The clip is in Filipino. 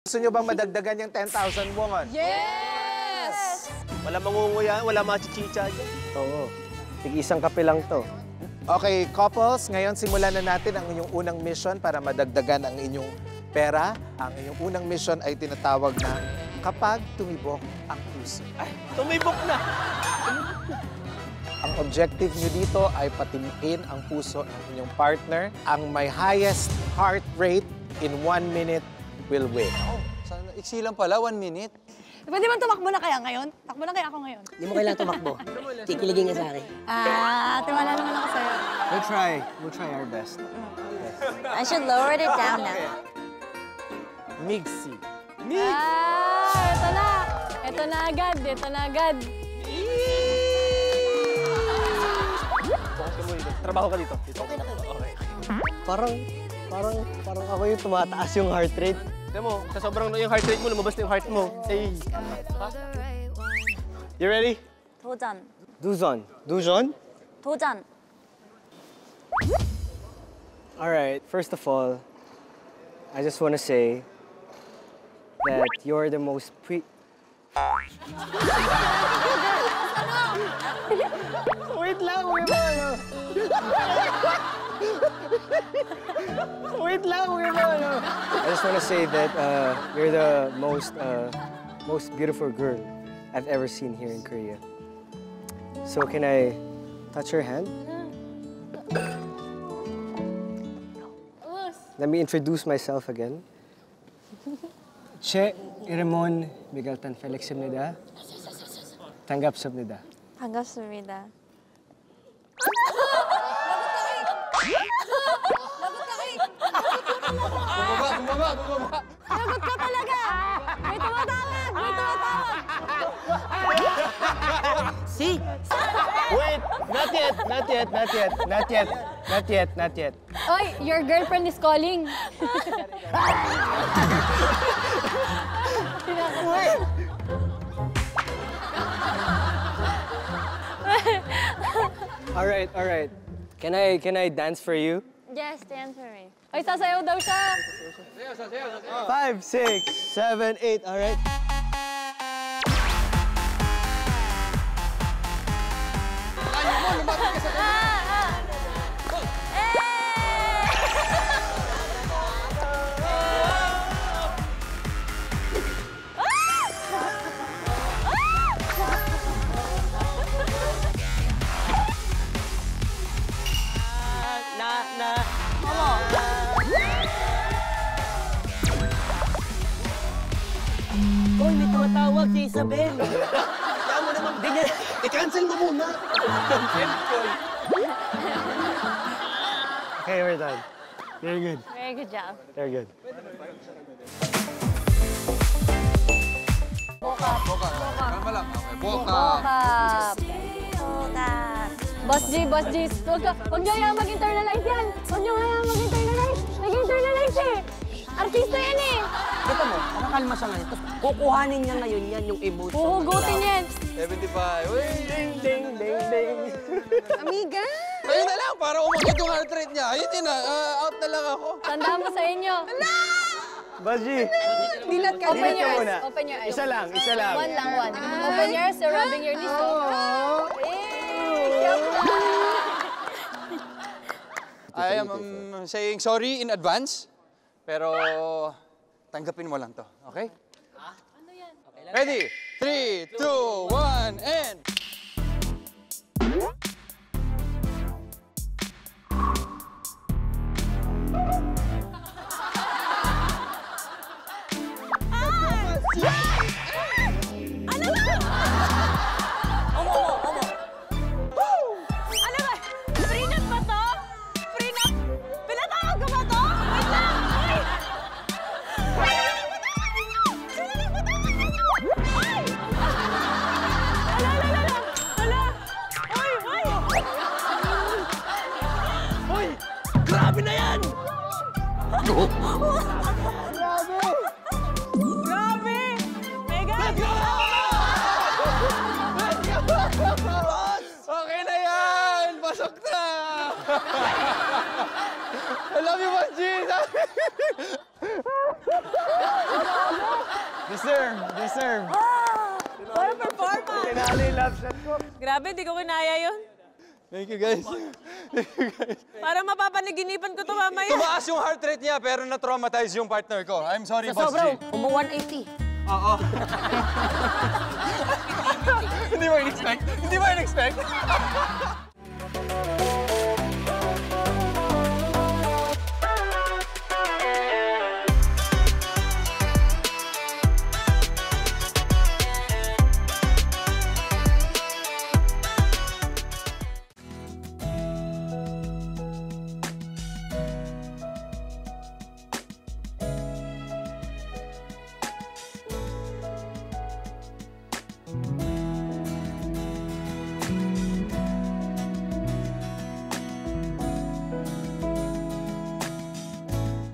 Gusto nyo bang madagdagan yung 10,000 won? Yes! Wala mangunguya, wala machichicha dyan. Oo. Tig-isang kape lang to. Okay, couples, ngayon simulan na natin ang inyong unang mission para madagdagan ang inyong pera. Ang inyong unang mission ay tinatawag na kapag tumibok ang puso. Ay, tumibok na! Ang objective nyo dito ay patimiin ang puso ng inyong partner. Ang may highest heart rate in 1 minute will win. Oh, sana iksi lang pala, 1 minute. Pwede ba tumakbo na kaya ngayon? Takbo na kaya ako ngayon? Hindi mo kailangan tumakbo. Kikiligin ka sa akin. Tiwala naman ako sa'yo. We'll try our best. I should lower it down now. Migsi. Ito na! Ito na agad, ito na agad. Trabaho ka dito. Okay. Parang ako yung tumataas yung heart rate. Tignan mo, sa sobrang yung heart rate mo, lumabas na yung heart mo. Hey. You ready? 도전. Dujon? 도전. All right, first of all, I just want to say that you're the most Wait lang, I just want to say that you're the most beautiful girl I've ever seen here in Korea. So can I touch your hand? Let me introduce myself again. Che Iremon Migaltan Felix입니다. 반갑습니다. 반갑습니다. Bumaba! Lagot ka talaga! May tumatawag! May tumatawag! See? Wait, not yet. Oy, your girlfriend is calling. All right. Can I dance for you? Yes, dance for me. Oy, sasayaw daw siya. 5, 6, 7, 8. All right. Uy, may tumatawag si Isabel. Kaya mo naman, ganyan. I-cancel mo muna. Okay, we're done. Very good. Very good job. Very good. Kalma lang. Okay, boka. Boss G, huwag niyo hayaan mag-internalize yan. Huwag niyo hayaan mag-internalize. Nag-internalize eh. Artista yan eh. Kita mo, nakakalma siya ngayon. Tapos kukuhanin niya ngayon yan, yung emotion. Huhugutin yan. 75. Uy, Ding. Amiga. Ayun na lang, para umakit yung heart rate niya. Ayun din out na lang ako. Tandaan mo sa inyo. Baji. Dilat ka. Open your eyes. muna. Open your eyes. Isa lang. One lang. Open your eyes. You're rubbing your knees. I am saying sorry in advance. Pero tanggapin mo lang to, okay? Ano yan? Ready? 3, 2, 1, and... Ano ba? Prenup ba to? Prenup? Pinatawag ka ba to? Wait lang! Grabe na yan! Grabe! Mega! Okay na yan! Pasok na! I love you, Manji! Deserve. What a performance! Tinalo yung love shot ko. Grabe, di ko kinaya yun. Thank you, guys. Parang mapapanaginipan ko to mamaya. Tumaas yung heart rate niya, pero na-traumatize yung partner ko. I'm sorry, Boss G. Umu 180. Oo. Hindi mo in-expect?